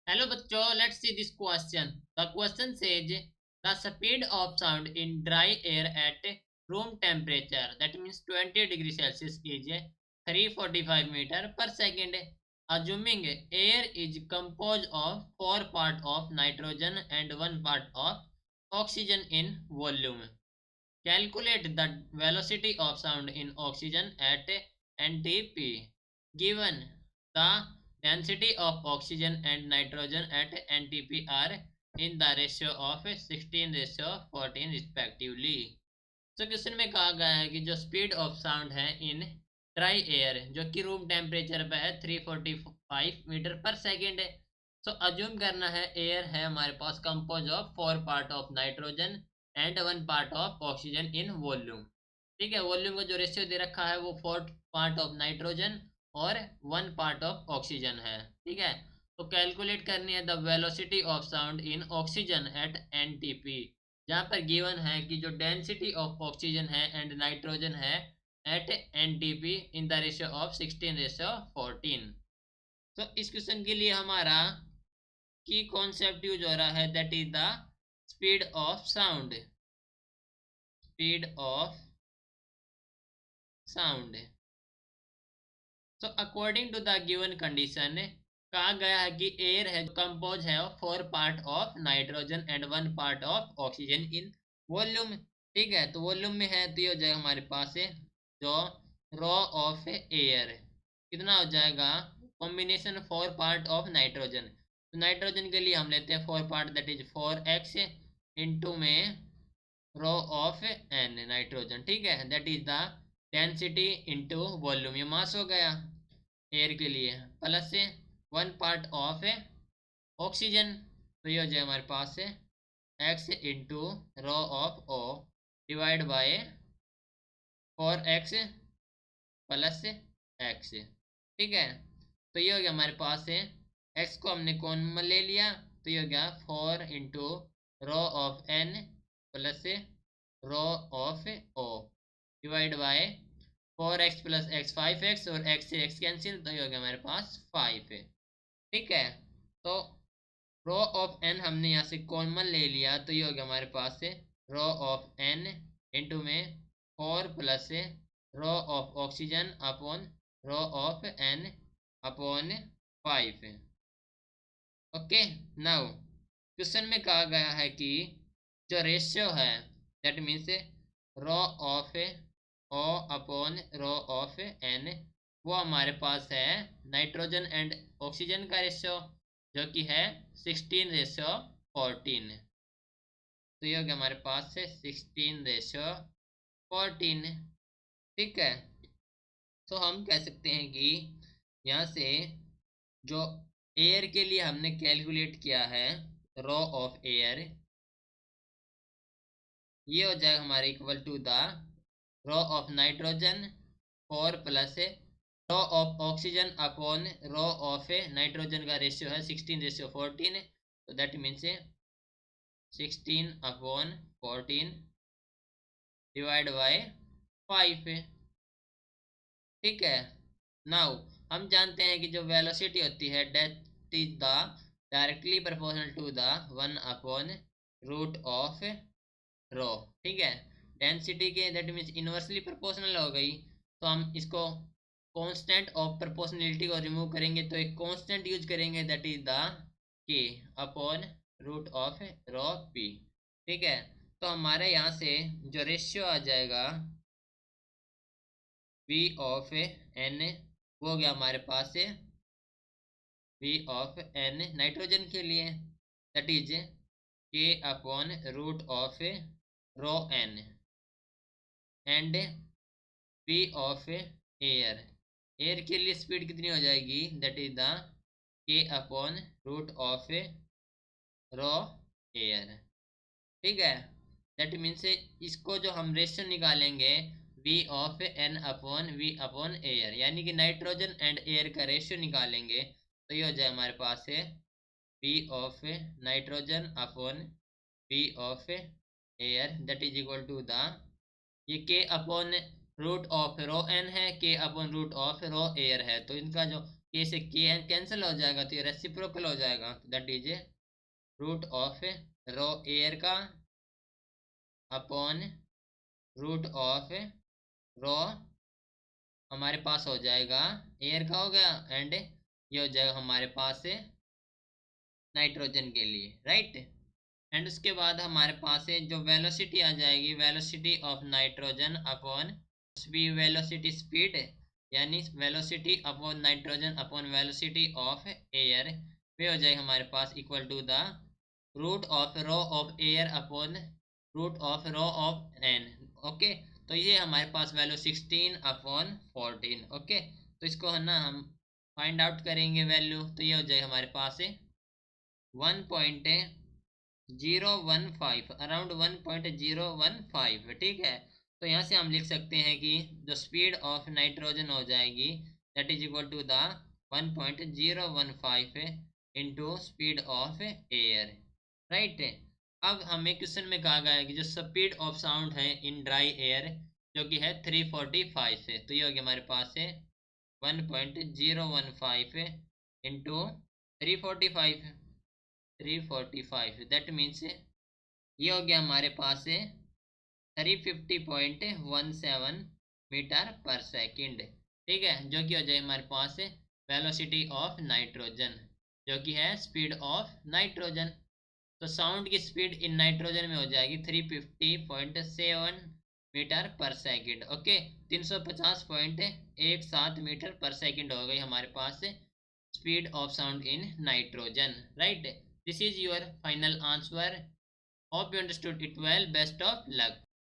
Hello बच्चों, let's see this question. The question says the speed of sound in dry air at room temperature, that means 20 degrees Celsius, is 345 meter per second. Assuming air is composed of 4 part of nitrogen and 1 part of oxygen in volume. Calculate the velocity of sound in oxygen at NTP. Given the density of oxygen and nitrogen at NTP are in the ratio of 16:14 respectively. तो question में कहा गया है कि जो speed of sound है in dry air जो कि रूम टेम्परेचर पे है 345 मीटर पर सेकेंड है। सो अज्यूम करना है एयर है हमारे पास compose of 4 part of nitrogen and 1 part of oxygen in volume. ठीक है, वॉल्यूम का जो रेशियो दे रखा है वो 4 पार्ट ऑफ नाइट्रोजन और 1 पार्ट ऑफ ऑक्सीजन है। ठीक है, तो कैलकुलेट करनी है the velocity of sound in oxygen at NTP, जहां पर गिवन है कि जो डेंसिटी ऑफ ऑक्सीजन है एंड नाइट्रोजन है at NTP in the ratio of 16:14। तो इस क्वेश्चन के लिए हमारा की कॉन्सेप्ट यूज हो रहा है, that is the speed of sound. Speed of sound. So according to the given condition कहा गया है कि एयर है कंपोज है 4 part of nitrogen and 1 part of oxygen in volume. ठीक है, तो वॉल्यूम में है तो ये हो जाएगा हमारे पास जो रॉ ऑफ एयर कितना हो जाएगा, कॉम्बिनेशन 4 पार्ट ऑफ नाइट्रोजन। तो नाइट्रोजन के लिए हम लेते हैं 4 part, that is 4x into में रो ऑफ एन नाइट्रोजन। ठीक है, that is the density into volume, ये मास हो गया एयर के लिए, प्लस से 1 पार्ट ऑफ ऑक्सीजन। तो ये हो जाए हमारे पास x into rho of O divide by 4x plus x। ठीक है, तो ये हो गया हमारे पास x को हमने कॉमन ले लिया, तो ये हो गया 4 into rho of n plus rho of O divide by 4x plus x 5x और x से x कैंसिल, तो ये हो गया हमारे पास 5 है। ठीक है, तो रो ऑफ n हमने यहाँ से कॉमन ले लिया, तो ये हो गया हमारे पास रो ऑफ n इंटू में 4 plus rho of oxygen upon rho of n upon 5। Okay, now question में कहा गया है कि जो रेशियो है that means rho of O upon rho of N, वो हमारे पास है नाइट्रोजन एंड ऑक्सीजन का रेशियो जो कि है 16:14। तो ये हो गया हमारे पास से 16:14। ठीक है, तो हम कह सकते हैं कि यहाँ से जो एयर के लिए हमने कैलकुलेट किया है रो ऑफ एयर, ये हो जाएगा हमारे equal to the rho of nitrogen 4 plus rho of oxygen upon rho of nitrogen का रेशियो है 16:14, तो दैट मीन्स 16/14 डिवाइड बाय 5। ठीक है, नाउ हम जानते हैं कि जो वेलोसिटी होती है that is the directly proportional to the 1 upon root of rho. ठीक है, डेंसिटी के दैट मीन्स इनवर्सली प्रोपोर्शनल हो गई, तो हम इसको कांस्टेंट ऑफ प्रोपोर्शनलिटी को रिमूव करेंगे तो एक कांस्टेंट यूज करेंगे that is the K upon root of rho P. ठीक है, तो हमारे यहाँ से जो रेशियो आ जाएगा V ऑफ n, वो हो गया हमारे पास V ऑफ n नाइट्रोजन के लिए that is k upon root of rho n and V of air. Air के लिए स्पीड कितनी हो जाएगी, that is the k upon root of rho air. ठीक है, दैट मीन्स इसको जो हम रेशियो निकालेंगे V of n upon V upon air, यानी कि नाइट्रोजन एंड एयर का रेशियो निकालेंगे, तो ये हो जाए हमारे पास V of nitrogen upon V of air that is equal to the ये k upon root of rho n है, k upon root of rho air है, तो इनका जो के से के कैंसिल हो जाएगा तो ये रेसिप्रोकल हो जाएगा, तो that is root of rho air का अपॉन रूट ऑफ रो हमारे पास हो जाएगा एयर का हो गया, एंड ये हो जाएगा हमारे पास से नाइट्रोजन के लिए, राइट। एंड उसके बाद हमारे पास है जो वेलोसिटी आ जाएगी, velocity of nitrogen upon velocity speed, यानी velocity upon nitrogen upon velocity of air, वे हो जाएगी हमारे पास equal to the root of rho of air upon root of rho of N. Okay, तो ये हमारे पास वैल्यू 16 अपॉन 14। ओके, तो इसको है ना हम फाइंड आउट करेंगे वैल्यू, तो ये हो जाएगा हमारे पास 1.015, अराउंड 1.015, ठीक है। तो यहाँ से हम लिख सकते हैं कि जो स्पीड ऑफ नाइट्रोजन हो जाएगी that is equal to the 1.015 into speed of air, right. अब हमें क्वेश्चन में कहा गया है कि जो स्पीड ऑफ साउंड है इन ड्राई एयर जो कि है 345 से, तो ये हो गया हमारे पास 1.015 इंटू 345 दैट मीन्स ये हो गया हमारे पास 350.17 मीटर पर सेकंड, ठीक है, जो कि हो जाए हमारे पास वेलोसिटी ऑफ नाइट्रोजन, जो कि है स्पीड ऑफ नाइट्रोजन। तो साउंड की स्पीड इन नाइट्रोजन में हो जाएगी 350.7 metre per second. Okay, 350.17 metre per second हो गई हमारे पास speed of sound in nitrogen, right. This is your final answer. Hope you understood it well. Best of luck.